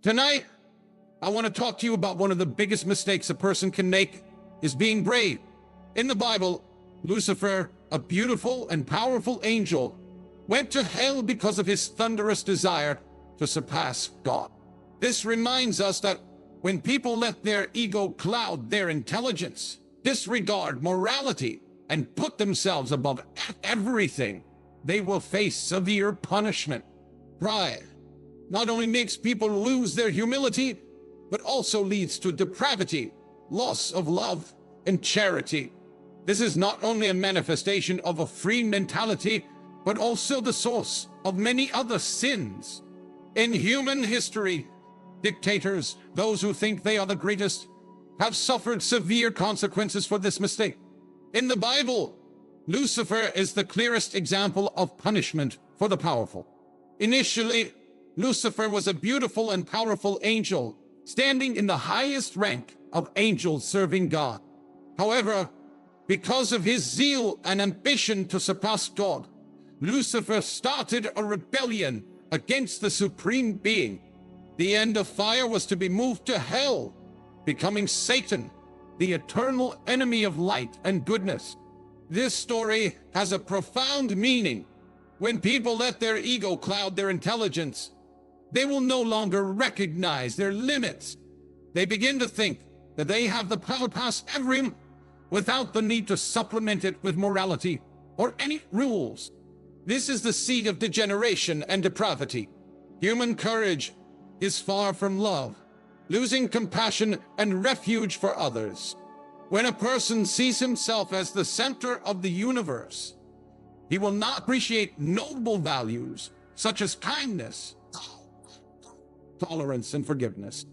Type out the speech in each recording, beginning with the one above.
Tonight, I want to talk to you about one of the biggest mistakes a person can make is being brave. In the Bible, Lucifer, a beautiful and powerful angel, went to hell because of his thunderous desire to surpass God. This reminds us that when people let their ego cloud their intelligence, disregard morality, and put themselves above everything, they will face severe punishment. Pride not only makes people lose their humility, but also leads to depravity, loss of love, and charity. This is not only a manifestation of a free mentality, but also the source of many other sins. In human history, dictators, those who think they are the greatest, have suffered severe consequences for this mistake. In the Bible, Lucifer is the clearest example of punishment for the powerful. Initially, Lucifer was a beautiful and powerful angel, standing in the highest rank of angels serving God. However, because of his zeal and ambition to surpass God, Lucifer started a rebellion against the supreme being. The end of fire was to be moved to hell, becoming Satan, the eternal enemy of light and goodness. This story has a profound meaning. When people let their ego cloud their intelligence, they will no longer recognize their limits. They begin to think that they have the power past everyone without the need to supplement it with morality or any rules. This is the seed of degeneration and depravity. Human courage is far from love, losing compassion and refuge for others. When a person sees himself as the center of the universe, he will not appreciate noble values such as kindness, tolerance, and forgiveness.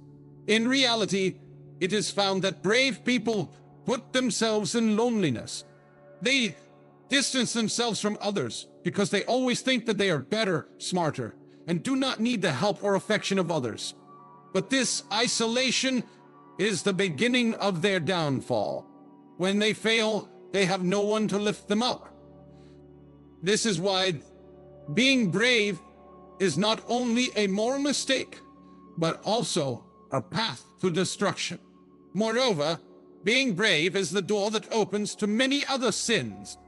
In reality, it is found that brave people put themselves in loneliness. They distance themselves from others because they always think that they are better, smarter, and do not need the help or affection of others. But this isolation is the beginning of their downfall. When they fail, they have no one to lift them up. This is why being brave is not only a moral mistake, but also a path to destruction. Moreover, being brave is the door that opens to many other sins.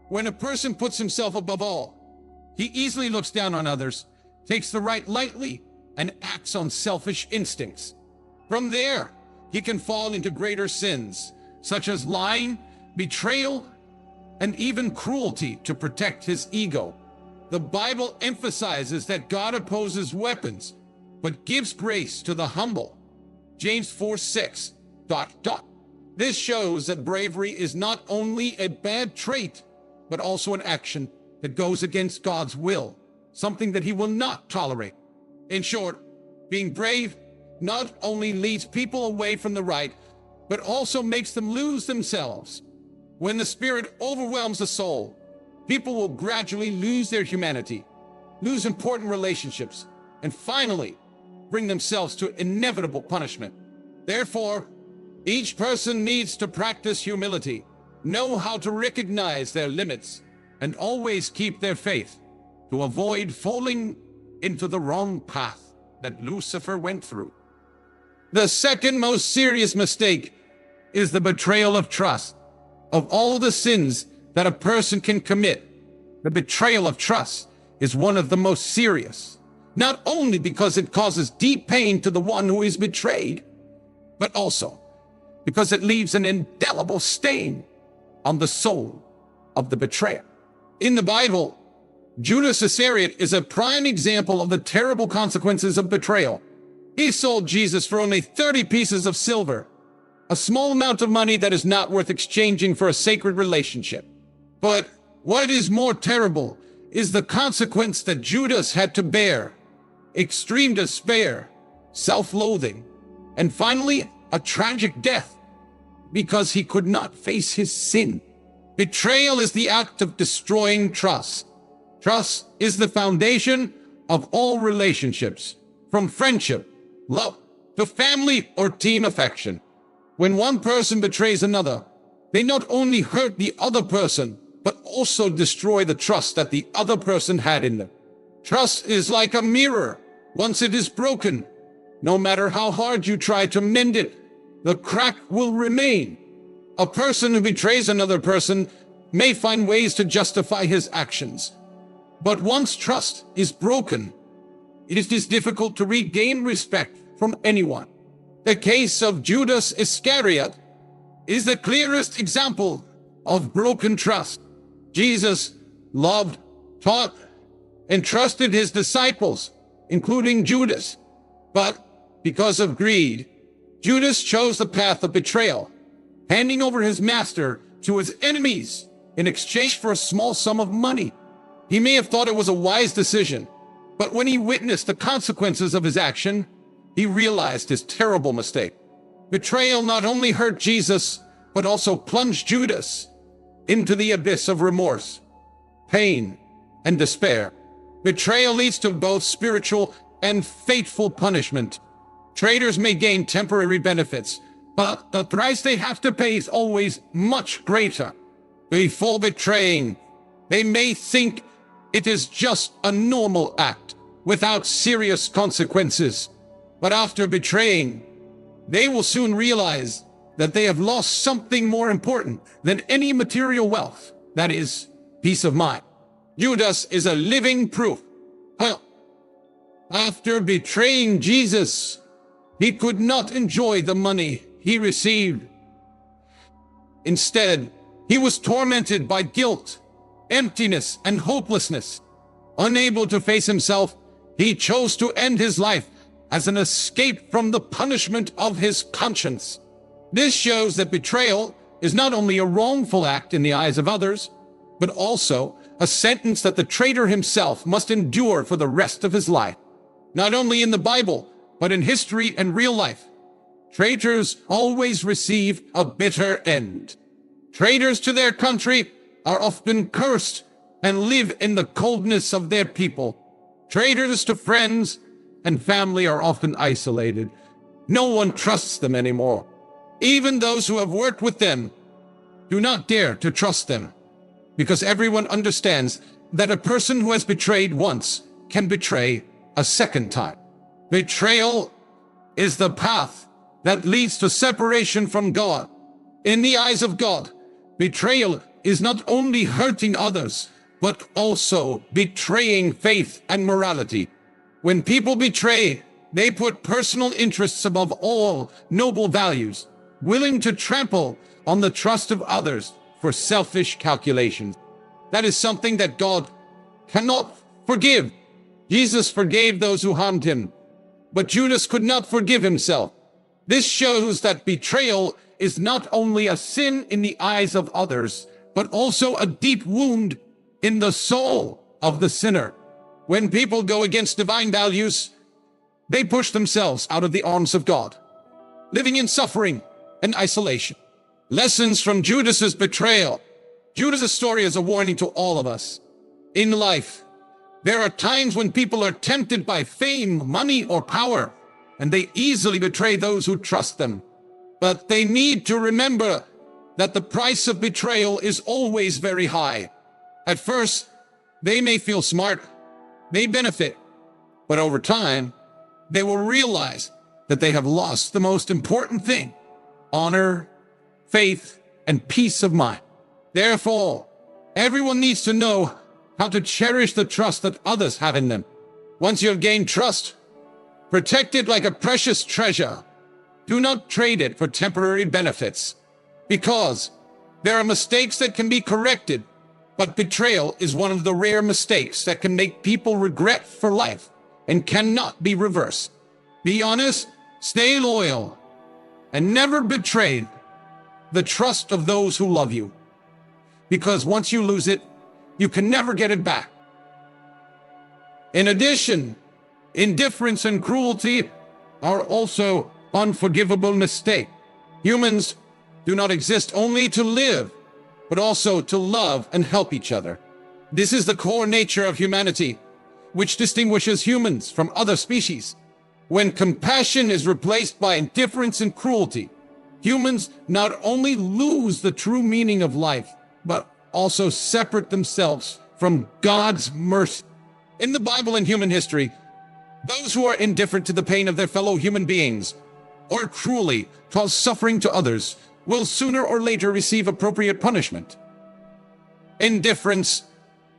When a person puts himself above all, he easily looks down on others, takes the right lightly, and acts on selfish instincts. From there, he can fall into greater sins, such as lying, betrayal, and even cruelty to protect his ego. The Bible emphasizes that God opposes weapons, but gives grace to the humble. James 4:6. This shows that bravery is not only a bad trait, but also an action that goes against God's will, something that he will not tolerate. In short, being brave not only leads people away from the right, but also makes them lose themselves. When the Spirit overwhelms the soul, people will gradually lose their humanity, lose important relationships, and finally bring themselves to inevitable punishment. Therefore, each person needs to practice humility, know how to recognize their limits, and always keep their faith to avoid falling into the wrong path that Lucifer went through. The second most serious mistake is the betrayal of trust. Of all the sins that a person can commit, the betrayal of trust is one of the most serious, not only because it causes deep pain to the one who is betrayed, but also because it leaves an indelible stain on the soul of the betrayer. In the Bible, Judas Iscariot is a prime example of the terrible consequences of betrayal. He sold Jesus for only 30 pieces of silver, a small amount of money that is not worth exchanging for a sacred relationship. But what is more terrible is the consequence that Judas had to bear: extreme despair, self-loathing, and finally, a tragic death because he could not face his sin. Betrayal is the act of destroying trust. Trust is the foundation of all relationships, from friendship, love, to family or team affection. When one person betrays another, they not only hurt the other person, but also destroy the trust that the other person had in them. Trust is like a mirror. Once it is broken, No matter how hard you try to mend it, the crack will remain. A person who betrays another person may find ways to justify his actions. But once trust is broken, it is difficult to regain respect from anyone. The case of Judas Iscariot is the clearest example of broken trust. Jesus loved, taught, and trusted his disciples, including Judas. But because of greed, Judas chose the path of betrayal, handing over his master to his enemies in exchange for a small sum of money. He may have thought it was a wise decision, but when he witnessed the consequences of his action, he realized his terrible mistake. Betrayal not only hurt Jesus, but also plunged Judas into the abyss of remorse, pain, and despair. Betrayal leads to both spiritual and fateful punishment. Traitors may gain temporary benefits, but the price they have to pay is always much greater. Before betraying, they may think it is just a normal act without serious consequences. But after betraying, they will soon realize that they have lost something more important than any material wealth, that is, peace of mind. Judas is a living proof. Well, after betraying Jesus, he could not enjoy the money he received. Instead, he was tormented by guilt, emptiness, and hopelessness. Unable to face himself, he chose to end his life as an escape from the punishment of his conscience. This shows that betrayal is not only a wrongful act in the eyes of others, but also a sentence that the traitor himself must endure for the rest of his life. Not only in the Bible, but in history and real life, traitors always receive a bitter end. Traitors to their country are often cursed and live in the coldness of their people. Traitors to friends and family are often isolated. No one trusts them anymore. Even those who have worked with them do not dare to trust them, because everyone understands that a person who has betrayed once can betray a second time. Betrayal is the path that leads to separation from God. In the eyes of God, betrayal is not only hurting others, but also betraying faith and morality. When people betray, they put personal interests above all noble values, willing to trample on the trust of others for selfish calculations. That is something that God cannot forgive. Jesus forgave those who harmed him, but Judas could not forgive himself. This shows that betrayal is not only a sin in the eyes of others, but also a deep wound in the soul of the sinner. When people go against divine values, they push themselves out of the arms of God, living in suffering and isolation. Lessons from Judas's betrayal. Judas's story is a warning to all of us. In life, there are times when people are tempted by fame, money, or power, and they easily betray those who trust them. But they need to remember that the price of betrayal is always very high. At first, they may feel smart, may benefit, but over time, they will realize that they have lost the most important thing: honor, faith, and peace of mind. Therefore, everyone needs to know how to cherish the trust that others have in them. Once you have gained trust, protect it like a precious treasure. Do not trade it for temporary benefits, because there are mistakes that can be corrected, but betrayal is one of the rare mistakes that can make people regret for life and cannot be reversed. Be honest, stay loyal, and never betray the trust of those who love you, because once you lose it, you can never get it back. In addition, indifference and cruelty are also unforgivable mistakes. Humans do not exist only to live, but also to love and help each other. This is the core nature of humanity, which distinguishes humans from other species. When compassion is replaced by indifference and cruelty, humans not only lose the true meaning of life, but also separate themselves from God's mercy. In the Bible and human history, Those who are indifferent to the pain of their fellow human beings or cruelly cause suffering to others will sooner or later receive appropriate punishment. Indifference,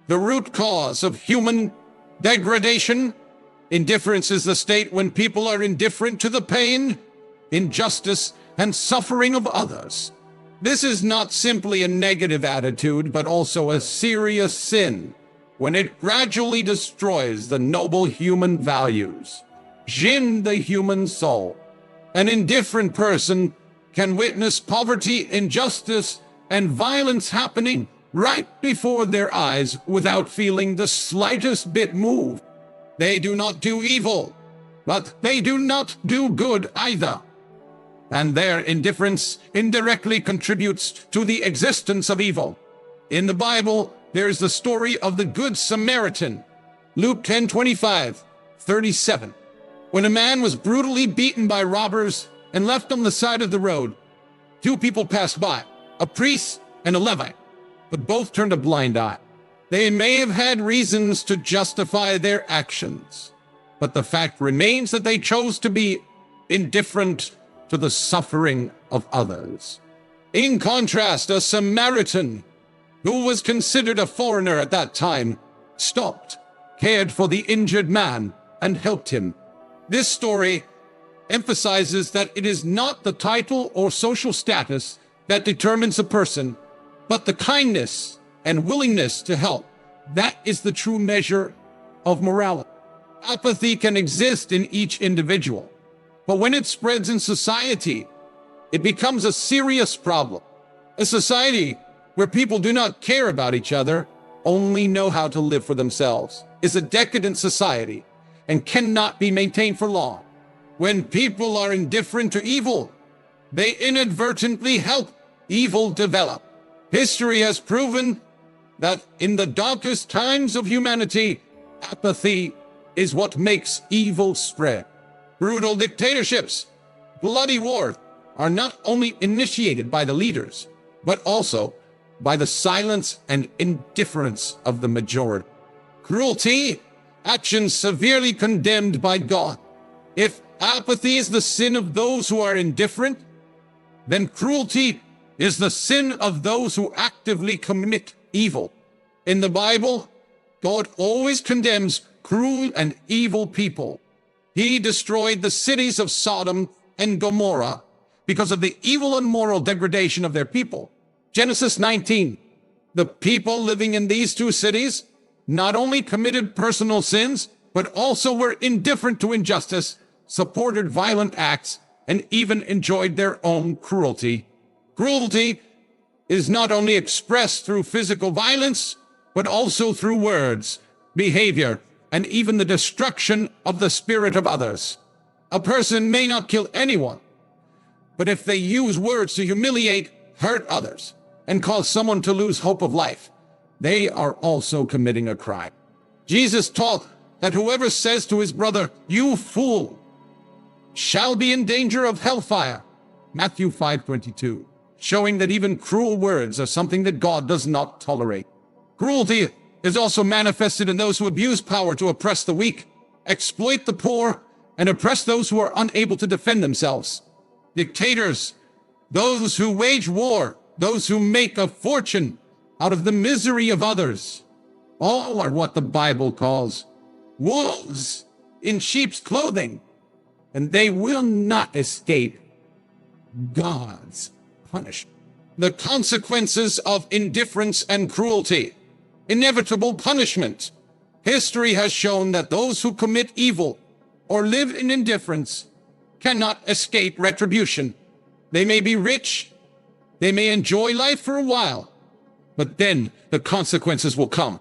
the root cause of human degradation. Indifference is the state when people are indifferent to the pain, injustice, and suffering of others. This is not simply a negative attitude, but also a serious sin when it gradually destroys the noble human values, the human soul. An indifferent person can witness poverty, injustice, and violence happening right before their eyes without feeling the slightest bit moved. They do not do evil, but they do not do good either. And their indifference indirectly contributes to the existence of evil. In the Bible, there is the story of the Good Samaritan, Luke 10:25-37. When a man was brutally beaten by robbers and left on the side of the road, two people passed by, a priest and a Levite, but both turned a blind eye. They may have had reasons to justify their actions, but the fact remains that they chose to be indifferent to the suffering of others. In contrast, a Samaritan, who was considered a foreigner at that time, stopped, cared for the injured man, and helped him. This story emphasizes that it is not the title or social status that determines a person, but the kindness and willingness to help. That is the true measure of morality. Apathy can exist in each individual, but when it spreads in society, it becomes a serious problem. A society where people do not care about each other, only know how to live for themselves, is a decadent society and cannot be maintained for long. When people are indifferent to evil, they inadvertently help evil develop. History has proven that in the darkest times of humanity, apathy is what makes evil spread. Brutal dictatorships, bloody wars are not only initiated by the leaders, but also by the silence and indifference of the majority. Cruelty, actions severely condemned by God. If apathy is the sin of those who are indifferent, then cruelty is the sin of those who actively commit evil. In the Bible, God always condemns cruel and evil people. He destroyed the cities of Sodom and Gomorrah because of the evil and moral degradation of their people. Genesis 19. The people living in these two cities not only committed personal sins, but also were indifferent to injustice, supported violent acts, and even enjoyed their own cruelty. Cruelty is not only expressed through physical violence, but also through words, behavior, and even the destruction of the spirit of others. A person may not kill anyone, but if they use words to humiliate, hurt others, and cause someone to lose hope of life, they are also committing a crime. Jesus taught that whoever says to his brother, "You fool," shall be in danger of hellfire. Matthew 5:22, showing that even cruel words are something that God does not tolerate. Cruelty is also manifested in those who abuse power to oppress the weak, exploit the poor, and oppress those who are unable to defend themselves. Dictators, those who wage war, those who make a fortune out of the misery of others, all are what the Bible calls wolves in sheep's clothing, and they will not escape God's punishment. The consequences of indifference and cruelty. Inevitable punishment. History has shown that those who commit evil or live in indifference cannot escape retribution. They may be rich, they may enjoy life for a while, but then the consequences will come.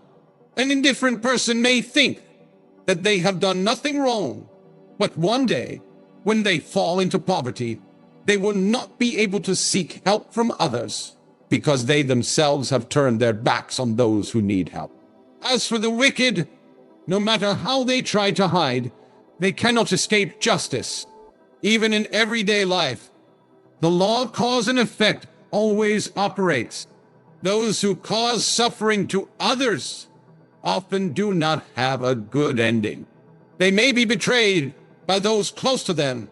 An indifferent person may think that they have done nothing wrong, but one day, when they fall into poverty, they will not be able to seek help from others because they themselves have turned their backs on those who need help. As for the wicked, no matter how they try to hide, they cannot escape justice. Even in everyday life, the law of cause and effect always operates. Those who cause suffering to others often do not have a good ending. They may be betrayed by those close to them,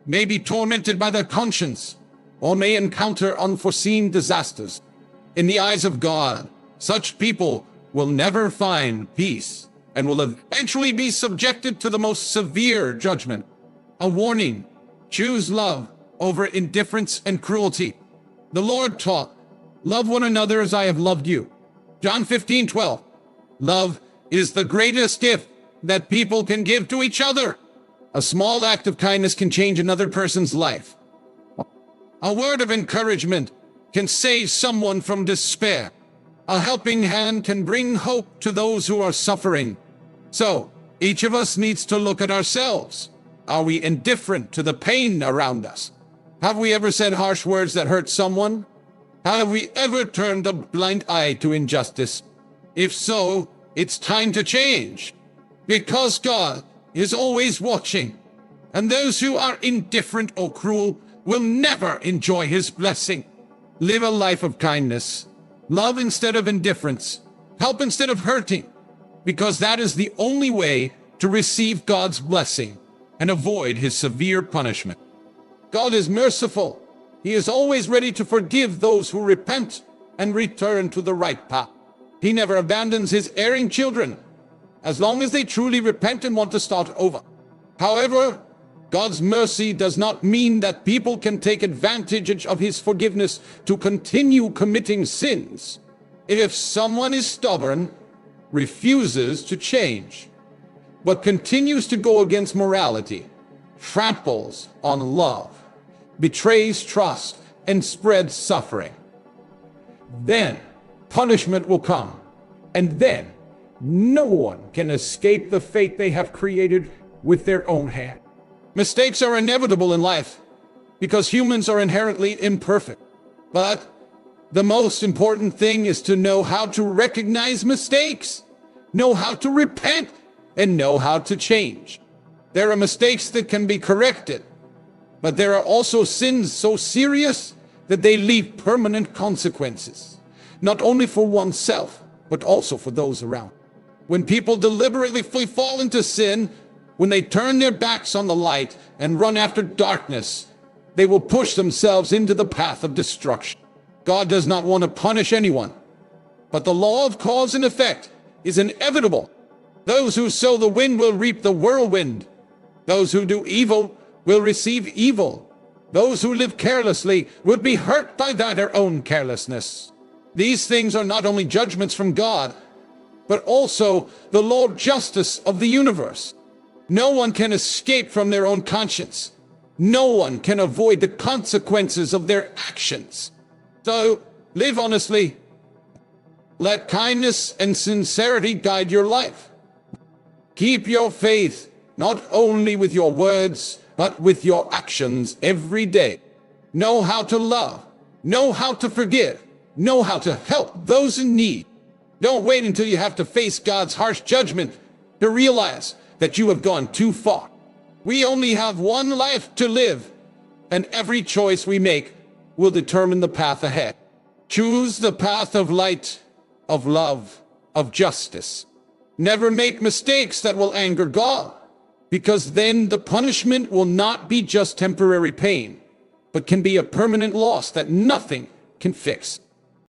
may be tormented by their conscience, or may encounter unforeseen disasters. In the eyes of God, such people will never find peace and will eventually be subjected to the most severe judgment. A warning: choose love over indifference and cruelty. The Lord taught, love one another as I have loved you. John 15:12. Love is the greatest gift that people can give to each other. A small act of kindness can change another person's life. A word of encouragement can save someone from despair. A helping hand can bring hope to those who are suffering. So, each of us needs to look at ourselves. Are we indifferent to the pain around us? Have we ever said harsh words that hurt someone? Have we ever turned a blind eye to injustice? If so, it's time to change. Because God is always watching, and those who are indifferent or cruel will never enjoy his blessing. Live a life of kindness. Love instead of indifference. Help instead of hurting. Because that is the only way to receive God's blessing and avoid his severe punishment. God is merciful. He is always ready to forgive those who repent and return to the right path. He never abandons his erring children, as long as they truly repent and want to start over. However, God's mercy does not mean that people can take advantage of his forgiveness to continue committing sins. If someone is stubborn, refuses to change, but continues to go against morality, tramples on love, betrays trust, and spreads suffering, then punishment will come, and then no one can escape the fate they have created with their own hand. Mistakes are inevitable in life because humans are inherently imperfect. But the most important thing is to know how to recognize mistakes, know how to repent, and know how to change. There are mistakes that can be corrected, but there are also sins so serious that they leave permanent consequences, not only for oneself, but also for those around. When people deliberately fall into sin, when they turn their backs on the light and run after darkness, they will push themselves into the path of destruction. God does not want to punish anyone, but the law of cause and effect is inevitable. Those who sow the wind will reap the whirlwind. Those who do evil will receive evil. Those who live carelessly will be hurt by their own carelessness. These things are not only judgments from God, but also the law of justice of the universe. No one can escape from their own conscience. No one can avoid the consequences of their actions. So, live honestly. Let kindness and sincerity guide your life. Keep your faith, not only with your words, but with your actions every day. Know how to love. Know how to forgive. Know how to help those in need. Don't wait until you have to face God's harsh judgment to realize that you have gone too far. We only have one life to live, and every choice we make will determine the path ahead. Choose the path of light, of love, of justice. Never make mistakes that will anger God, because then the punishment will not be just temporary pain, but can be a permanent loss that nothing can fix.